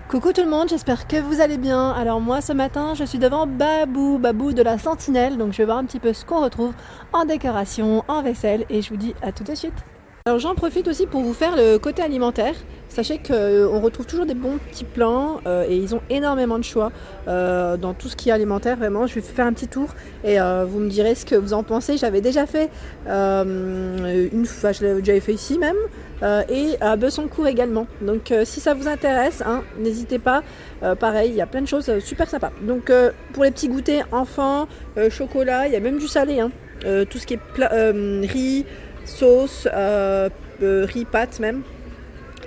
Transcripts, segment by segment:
Coucou tout le monde, j'espère que vous allez bien. Alors moi ce matin je suis devant Babou de la Sentinelle, donc je vais voir un petit peu ce qu'on retrouve en décoration, en vaisselle et je vous dis à tout de suite. Alors j'en profite aussi pour vous faire le côté alimentaire. Sachez qu'on retrouve toujours des bons petits plans et ils ont énormément de choix dans tout ce qui est alimentaire. Vraiment, je vais faire un petit tour et vous me direz ce que vous en pensez. J'avais déjà fait une fois, je l'avais déjà fait ici même et à Bessancourt également. Donc si ça vous intéresse, hein, n'hésitez pas. Pareil, il y a plein de choses super sympas. Donc pour les petits goûters enfants, chocolat, il y a même du salé. Hein. Tout ce qui est riz, sauce, riz, pâtes même,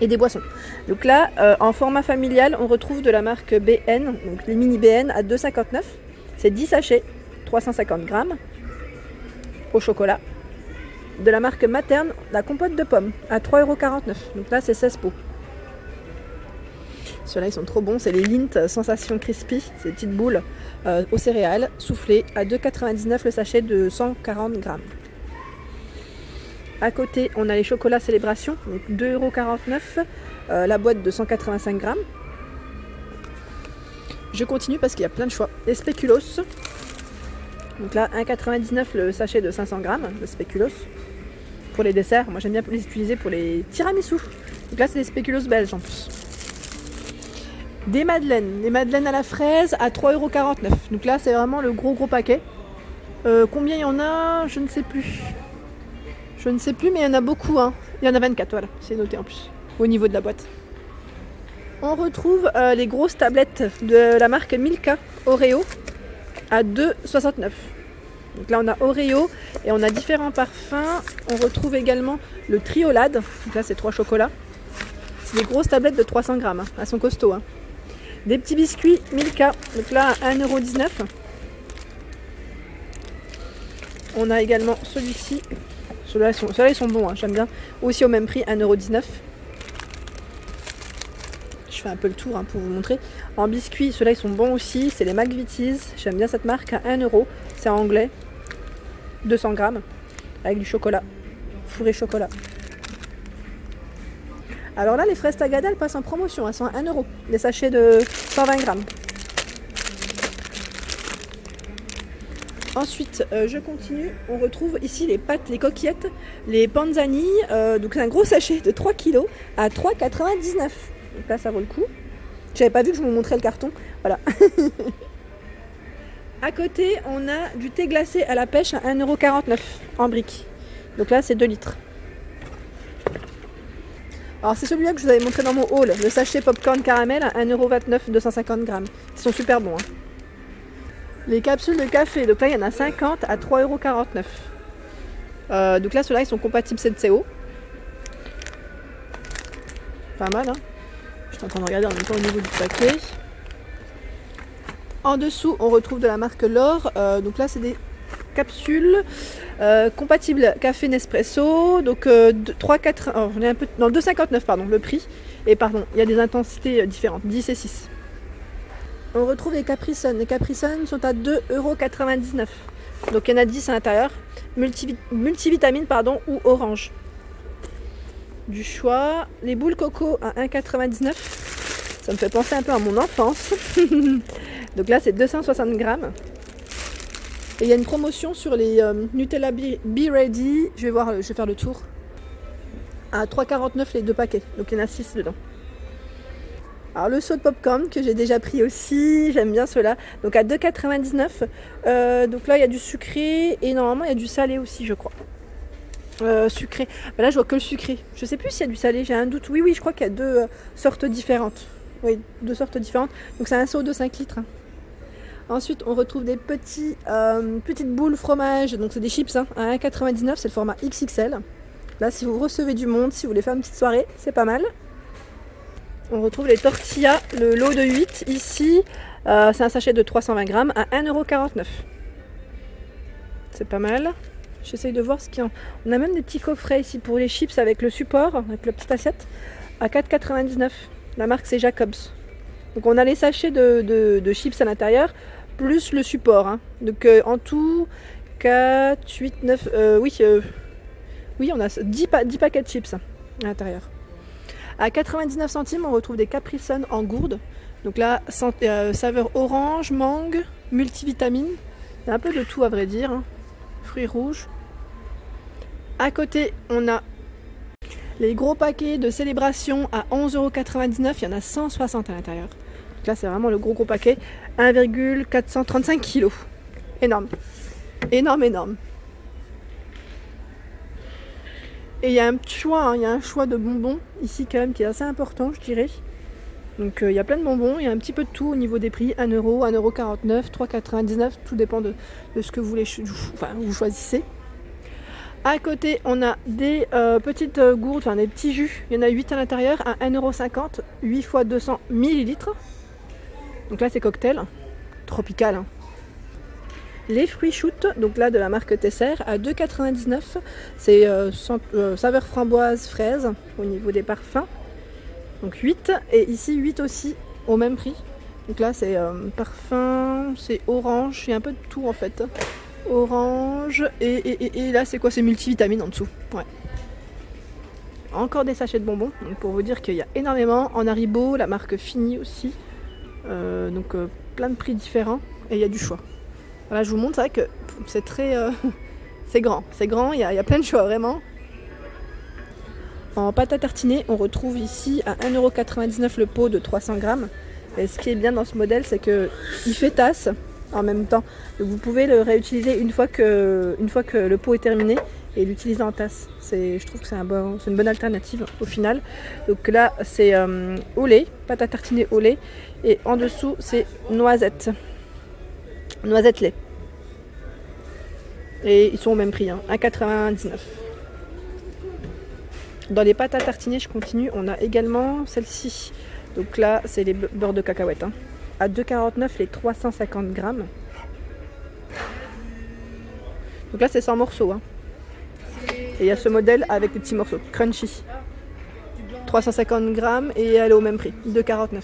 et des boissons. Donc là, en format familial, on retrouve de la marque BN, donc les mini BN à 2,59. C'est 10 sachets, 350 grammes, au chocolat. De la marque Materne, la compote de pommes à 3,49 €. Donc là, c'est 16 pots. Ceux-là, ils sont trop bons. C'est les Lindt Sensation Crispy, ces petites boules aux céréales, soufflées à 2,99 € le sachet de 140 grammes. À côté, on a les chocolats Célébration, donc 2,49 €, la boîte de 185 grammes. Je continue parce qu'il y a plein de choix. Les spéculoos, donc là 1,99 € le sachet de 500 grammes de spéculoos. Pour les desserts, moi j'aime bien les utiliser pour les tiramisu. Donc là c'est des spéculoos belges en plus. Des madeleines à la fraise à 3,49 €. Donc là c'est vraiment le gros paquet. Combien il y en a, je ne sais plus. Je ne sais plus, mais il y en a beaucoup. Hein. Il y en a 24, voilà, c'est noté en plus, au niveau de la boîte. On retrouve les grosses tablettes de la marque Milka Oreo à 2,69 €. Donc là, on a Oreo et on a différents parfums. On retrouve également le Triolade. Donc là, c'est 3 chocolats. C'est des grosses tablettes de 300 grammes. Hein. Elles sont costauds. Hein. Des petits biscuits Milka. Donc là, à 1,19 €. On a également celui-ci. Ceux-là, ils sont bons, hein, j'aime bien. Aussi au même prix, 1,19 €. Je fais un peu le tour hein, pour vous montrer. En biscuits, ceux-là, ils sont bons aussi. C'est les McVitie's. J'aime bien cette marque à 1 €. C'est en anglais. 200 grammes. Avec du chocolat. Fourré chocolat. Alors là, les fraises Tagada, elles passent en promotion. Elles sont à 1 €. Les sachets de 120 grammes. Ensuite, je continue, on retrouve ici les pâtes, les coquillettes, les panzani, donc c'est un gros sachet de 3 kg à 3,99 €. Donc là, ça vaut le coup. J'avais pas vu que je vous montrais le carton, voilà. À côté, on a du thé glacé à la pêche à 1,49 € en brique. Donc là, c'est 2 litres. Alors c'est celui-là que je vous avais montré dans mon haul, le sachet popcorn caramel à 1,29 €, 250 grammes. Ils sont super bons. Hein. Les capsules de café, donc là il y en a 50 à 3,49 €. Donc là ceux-là ils sont compatibles CCO. Pas mal hein. Je suis en train de regarder en même temps au niveau du paquet. En dessous on retrouve de la marque L'Or. Donc là c'est des capsules compatibles café Nespresso. Donc 2,59 € pardon le prix. Et pardon, il y a des intensités différentes, 10 et 6. On retrouve les Capri-Sun. Les Capri-Sun sont à 2,99 €. Donc il y en a 10 à l'intérieur. Multivitamines ou orange. Du choix. Les boules coco à 1,99 €. Ça me fait penser un peu à mon enfance. Donc là c'est 260 grammes. Et il y a une promotion sur les Nutella Be Ready. Je vais faire le tour. À 3,49 € les 2 paquets. Donc il y en a 6 dedans. Alors le saut de popcorn que j'ai déjà pris aussi, j'aime bien ceux-là. Donc à 2,99 €. Donc là il y a du sucré et normalement il y a du salé aussi je crois. Sucré. Ben là je vois que le sucré. Je sais plus s'il y a du salé, j'ai un doute. Oui je crois qu'il y a 2 sortes différentes. Oui, 2 sortes différentes. Donc c'est un seau de 5 litres. Hein. Ensuite on retrouve des petites boules fromage. Donc c'est des chips hein, à 1,99 €, c'est le format XXL. Là si vous recevez du monde, si vous voulez faire une petite soirée, c'est pas mal. On retrouve les tortillas, le lot de 8 ici, c'est un sachet de 320 grammes à 1,49 €. C'est pas mal. J'essaye de voir ce qu'il y a. On a même des petits coffrets ici pour les chips avec le support, avec la petite assiette, à 4,99 €. La marque c'est Jacobs. Donc on a les sachets de chips à l'intérieur, plus le support. Hein. Donc en tout, 4, 8, 9, oui on a 10 paquets de chips à l'intérieur. À 99 centimes, on retrouve des Capri Sun en gourde. Donc là, saveur orange, mangue, multivitamine. Il y a un peu de tout à vrai dire, hein. Fruits rouges. À côté, on a les gros paquets de célébration à 11,99 €. Il y en a 160 à l'intérieur. Donc là, c'est vraiment le gros paquet. 1,435 kg. Énorme. Énorme, énorme. Et il y a un choix, hein, il y a un choix de bonbons ici quand même qui est assez important, je dirais. Donc il y a plein de bonbons, il y a un petit peu de tout au niveau des prix. 1 €, 1,49 €, 3,99 €, tout dépend de ce que vous vous choisissez. À côté, on a des petites gourdes, des petits jus. Il y en a 8 à l'intérieur à 1,50 €, 8 x 200 ml. Donc là, c'est cocktail, tropical. Hein. Les fruits shoot, donc là de la marque Tesser, à 2,99 €. C'est saveur framboise, fraise au niveau des parfums. Donc 8, et ici 8 aussi au même prix. Donc là c'est parfum, c'est orange, il y a un peu de tout en fait. Orange, et là c'est quoi? C'est multivitamine en dessous. Ouais. Encore des sachets de bonbons, donc pour vous dire qu'il y a énormément. En Haribo, la marque Fini aussi. Donc plein de prix différents, et il y a du choix. Voilà, je vous montre, c'est vrai que c'est très... c'est grand, il y a plein de choix, vraiment. En pâte à tartiner, on retrouve ici à 1,99 € le pot de 300 grammes. Et ce qui est bien dans ce modèle, c'est qu'il fait tasse en même temps. Donc vous pouvez le réutiliser une fois que le pot est terminé et l'utiliser en tasse. Je trouve que c'est une bonne alternative au final. Donc là, c'est au lait, pâte à tartiner au lait. Et en dessous, c'est noisette lait. Et ils sont au même prix, hein, 1,99 €. Dans les pâtes à tartiner, je continue, on a également celle-ci. Donc là, c'est les beurres de cacahuètes. Hein. À 2,49 € les 350 grammes. Donc là, c'est 100 morceaux. Hein. Et il y a ce modèle avec des petits morceaux, crunchy. 350 grammes et elle est au même prix, 2,49 €.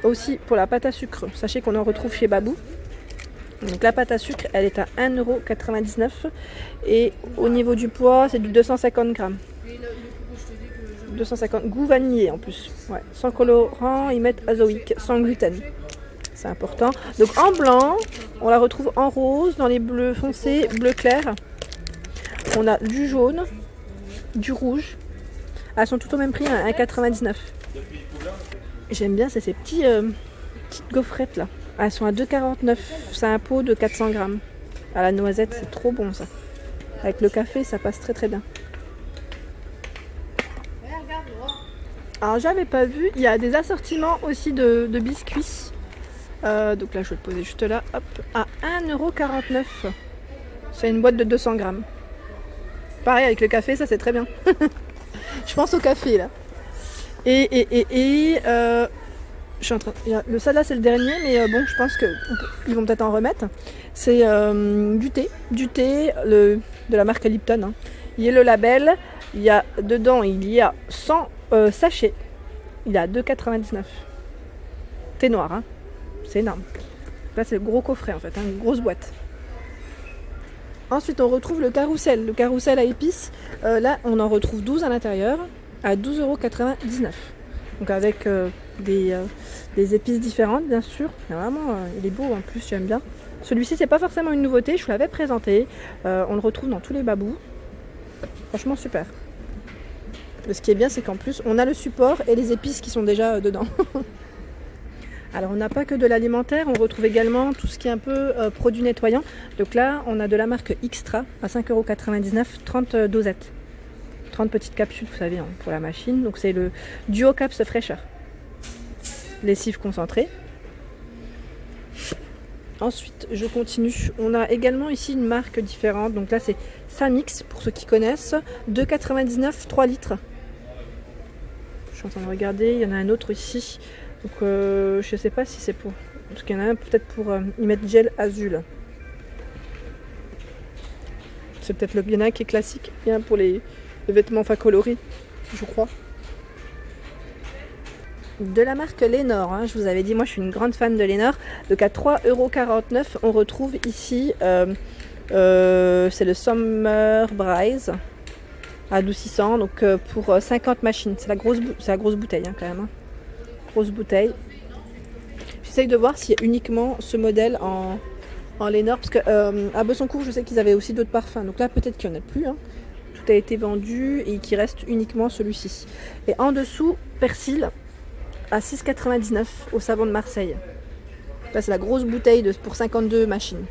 Aussi pour la pâte à sucre, sachez qu'on en retrouve chez Babou. Donc la pâte à sucre, elle est à 1,99 € et au niveau du poids, c'est du 250 grammes. 250 goût vanillé en plus. Ouais. Sans colorant, ils mettent azoïque, sans gluten. C'est important. Donc en blanc, on la retrouve en rose, dans les bleus foncés, bleu clair. On a du jaune, du rouge. Elles sont toutes au même prix, à 1,99 €. J'aime bien, c'est ces petites gaufrettes là. Elles sont à 2,49 €. C'est un pot de 400 grammes. À la noisette, c'est trop bon ça. Avec le café, ça passe très très bien. Alors j'avais pas vu, il y a des assortiments aussi de biscuits. Donc là, je vais le poser juste là. Hop, à 1,49 €. C'est une boîte de 200 grammes. Pareil, avec le café, ça c'est très bien. Je pense au café là. Je suis en train... Le ça là c'est le dernier, mais bon, je pense qu'ils vont peut-être en remettre. C'est du thé de la marque Lipton. Hein. Il y a le label, dedans il y a 100 sachets. Il est à 2,99 €. Thé noir, hein. C'est énorme. Là c'est le gros coffret en fait, hein, une grosse boîte. Ensuite on retrouve le carrousel à épices. Là on en retrouve 12 à l'intérieur à 12,99 €. Donc avec des épices différentes bien sûr. Vraiment, il est beau en plus, j'aime bien. Celui-ci c'est pas forcément une nouveauté, je vous l'avais présenté. On le retrouve dans tous les babous. Franchement super. Ce qui est bien c'est qu'en plus on a le support et les épices qui sont déjà dedans. Alors on n'a pas que de l'alimentaire, on retrouve également tout ce qui est un peu produits nettoyants. Donc là on a de la marque Extra à 5,99 €, 30 dosettes. 30 petites capsules, vous savez, hein, pour la machine. Donc c'est le Duo Caps fraîcheur. Lessive concentrée. Ensuite, je continue. On a également ici une marque différente. Donc là, c'est Samix, pour ceux qui connaissent. 2,99 €, 3 litres. Je suis en train de regarder. Il y en a un autre ici. Donc je ne sais pas si c'est pour... Parce qu'il y en a un peut-être pour y mettre gel azul. C'est peut-être il y en a un qui est classique. Il y en a un pour les vêtements coloris, je crois. De la marque Lénore, hein, je vous avais dit, moi je suis une grande fan de Lénore. Donc à 3,49 €, on retrouve ici, c'est le Summer Breeze. adoucissant, donc pour 50 machines. C'est la grosse bouteille hein, quand même. Hein. Grosse bouteille. J'essaye de voir s'il y a uniquement ce modèle en Lénore, parce que à Bessancourt, je sais qu'ils avaient aussi d'autres parfums. Donc là, peut-être qu'il n'y en a plus. Hein. Tout a été vendu et qu'il reste uniquement celui-ci. Et en dessous, Persil à 6,99 au savon de Marseille. Là, c'est la grosse bouteille pour 52 machines.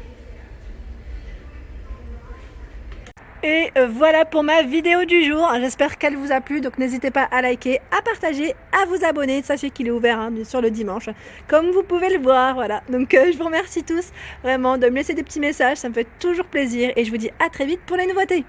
Et voilà pour ma vidéo du jour, j'espère qu'elle vous a plu, donc n'hésitez pas à liker, à partager, à vous abonner, sachez qu'il est ouvert hein, bien sûr le dimanche, comme vous pouvez le voir, voilà. Donc je vous remercie tous vraiment de me laisser des petits messages, ça me fait toujours plaisir et je vous dis à très vite pour les nouveautés.